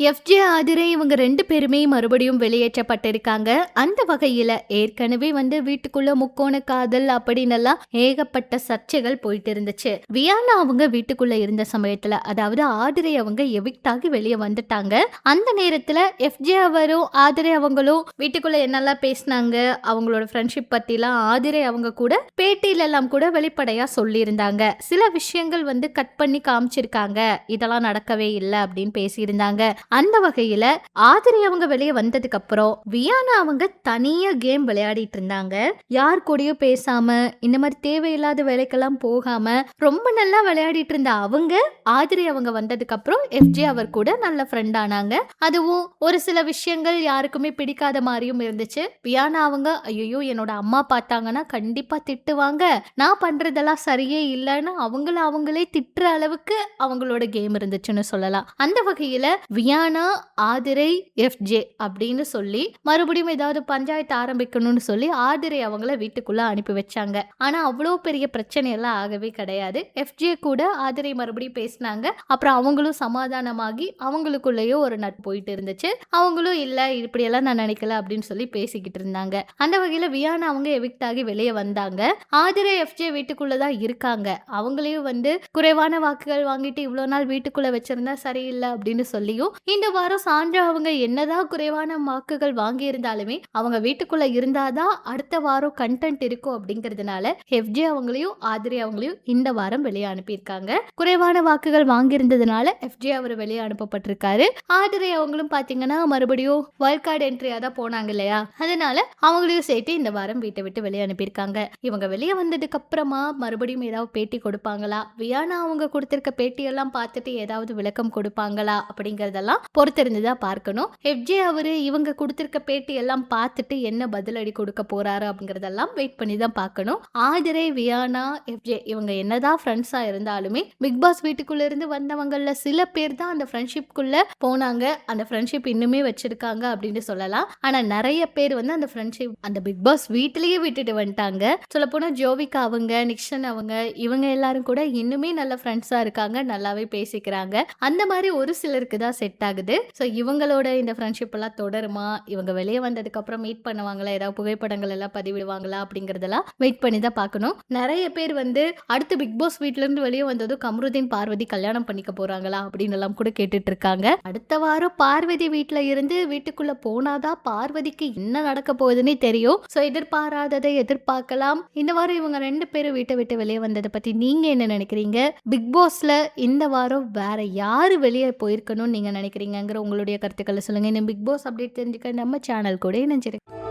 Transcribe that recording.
FJ Aathirai இவங்க 2 பேருமே மறுபடியும் வெளியேற்றப்பட்டிருக்காங்க. அந்த வகையில ஏற்கனவே வீட்டுக்குள்ள முக்கோண காதல் அப்படின்னெல்லாம் ஏகப்பட்ட சர்ச்சைகள் போயிட்டு இருந்துச்சு. வியானா அவங்க வீட்டுக்குள்ள இருந்த சமயத்துல, அதாவது ஆதிரை அவங்க எவிக்ட் ஆகி வெளியே வந்துட்டாங்க. அந்த நேரத்துல எஃப்ஜே அவரும் ஆதிரை அவங்களும் வீட்டுக்குள்ள என்னெல்லாம் பேசினாங்க, அவங்களோட ஃப்ரெண்ட்ஷிப் பத்திலாம் ஆதிரை அவங்க கூட பேட்டியில எல்லாம் கூட வெளிப்படையா சொல்லியிருந்தாங்க. சில விஷயங்கள் கட் பண்ணி காமிச்சிருக்காங்க, இதெல்லாம் நடக்கவே இல்லை அப்படின்னு பேசியிருந்தாங்க. அந்த வகையில ஆதிரி அவங்க வெளியே வந்ததுக்கு அப்புறம் வியானா அவங்க தனியா கேம் விளையாடிட்டு இருந்தாங்க. யார் கூடயும் பேசாம, இந்த மாதிரி தேவையில்லாத வேலைக்கெல்லாம் போகாம ரொம்ப நல்லா விளையாடிட்டு இருந்த அவங்க ஆதிரி அவங்க வந்ததுக்கு அப்புறம் எஃப்ஜே அவர் கூட நல்ல ஃப்ரெண்ட் ஆனாங்க. அதுவும் ஒரு சில விஷயங்கள் யாருக்குமே பிடிக்காத மாதிரியும் இருந்துச்சு. வியானா அவங்க ஐயோ என்னோட அம்மா பார்த்தாங்கன்னா கண்டிப்பா திட்டுவாங்க, நான் பண்றதெல்லாம் சரியே இல்லைன்னு அவங்களே திட்டுற அளவுக்கு அவங்களோட கேம் இருந்துச்சுன்னு சொல்லலாம். அந்த வகையில வியானா ஆதிரை எஃப்ஜே அப்படின்னு சொல்லி மறுபடியும் ஏதாவது பஞ்சாயத்து ஆரம்பிக்கணும்னு சொல்லி ஆதிரை அவங்கள வீட்டுக்குள்ள அனுப்பி வச்சாங்க. ஆனா அவ்வளோ பெரிய பிரச்சனை எல்லாம் ஆகவே கிடையாது. எஃப்ஜே கூட ஆதிரை மறுபடியும் பேசினாங்க. அப்புறம் அவங்களும் சமாதானமாகி அவங்களுக்குள்ளேயே ஒரு நட்பு போயிட்டு இருந்துச்சு. அவங்களும் இல்ல இப்படியெல்லாம் நான் நினைக்கல அப்படின்னு சொல்லி பேசிக்கிட்டு இருந்தாங்க. அந்த வகையில வியானா அவங்க எவிக்ட் ஆகி வெளியே வந்தாங்க. ஆதிரை எஃப்ஜே வீட்டுக்குள்ளதான் இருக்காங்க. அவங்களையும் குறைவான வாக்குகள் வாங்கிட்டு இவ்வளவு நாள் வீட்டுக்குள்ள வச்சிருந்தா சரியில்லை அப்படின்னு சொல்லியும், இந்த வாரம் சான்றா அவங்க என்னதான் குறைவான வாக்குகள் வாங்கி இருந்தாலுமே அவங்க வீட்டுக்குள்ள இருந்தாதான் அடுத்த வாரம் கண்டென்ட் இருக்கும் அப்படிங்கறதுனால எஃப்ஜே அவங்களையும் ஆதிரி அவங்களையும் இந்த வாரம் வெளியே அனுப்பியிருக்காங்க. குறைவான வாக்குகள் வாங்கியிருந்ததுனால எஃப்ஜே அவர் வெளியே அனுப்பப்பட்டிருக்காரு. ஆதிரி அவங்களும் பாத்தீங்கன்னா மறுபடியும் வைல்ட் கார்டு என்ட்ரியா தான் போனாங்க இல்லையா, அதனால அவங்களையும் சேர்த்து இந்த வாரம் வீட்டை விட்டு வெளியே அனுப்பியிருக்காங்க. இவங்க வெளியே வந்ததுக்கு அப்புறமா மறுபடியும் ஏதாவது பேட்டி கொடுப்பாங்களா, வியானா அவங்க கொடுத்திருக்க பேட்டி எல்லாம் பார்த்துட்டு ஏதாவது விளக்கம் கொடுப்பாங்களா அப்படிங்கறதெல்லாம் பொறுத்திருந்துதான் பார்க்கணும். எஃப்ஜே அவரு இவங்க கொடுத்திருக்க பேட்டி எல்லாம் பார்த்துட்டு என்ன பதிலடி கொடுக்க போறாரு அப்படிங்கறதெல்லாம் வெயிட் பண்ணி தான் பார்க்கணும். ஆதிரை வியானா எஃப்ஜே இவங்க என்னதான் ஃப்ரெண்ட்ஸா இருந்தாலுமே பிக் பாஸ் வீட்டுக்குள்ள இருந்து வந்தவங்கல சில பேர் தான் அந்த ஃப்ரெண்ட்ஷிப்குள்ள போனாங்க. அந்த ஃப்ரெண்ட்ஷிப் இன்னுமே வச்சிருக்காங்க அப்படின்னு சொல்லலாம். ஆனா நிறைய பேர் அந்த ஃப்ரெண்ட்ஷிப் அந்த பிக் பாஸ் வீட்டிலேயே விட்டுட்டு வந்துட்டாங்க. சொல்ல போனா ஜோவிகா அவங்க, நிக்ஷன் அவங்க, இவங்க எல்லாரும் கூட இன்னுமே நல்ல ஃப்ரெண்ட்ஸா இருக்காங்க, நல்லாவே பேசிக்கிறாங்க. அந்த மாதிரி ஒரு சிலருக்கு தான் செட் ஆகுது. ஸோ இவங்களோட இந்த ஃப்ரெண்ட்ஷிப் எல்லாம் தொடருமா, இவங்க வெளியே வந்ததுக்கு அப்புறம் மீட் பண்ணுவாங்களா, ஏதாவது புகைப்படங்கள் எல்லாம் பதிவிடுவாங்களா அப்படிங்கறதெல்லாம் வெயிட் பண்ணி தான் பார்க்கணும். நிறைய பேர் அடுத்து பிக் பாஸ் வீட்ல இருந்து வெளியே வந்ததும் கமருதீன் பார்வதி கல்யாணம் பண்ணிக்க போறாங்களா அப்படின்னு எல்லாம் கூட கேட்டுட்டு இருக்காங்க. அடுத்த வாரம் பார்வதி வீட்டுல இருந்து வீட்டுக்குள்ள போனாதான் பார்வதிக்கு என்ன நடக்க போகுதுன்னு தெரியும். ஸோ எதிர்பாராததை எதிர்பார்க்கலாம். இந்த வாரம் இவங்க 2 பேரும் வீட்டை விட்டு வெளியே வந்ததை பத்தி நீங்க என்ன நினைக்கிறீங்க? பிக் பாஸ்ல இந்த வாரம் வேற யாரு வெளியே போயிருக்கணும்னு நீங்க நினைக்கிறீங்கிற உங்களுடைய கருத்துக்களை சொல்லுங்க. இந்த பிக் பாஸ் அப்டேட் தெரிஞ்சுக்க நம்ம சேனல் கூட இணைஞ்சிருக்கு.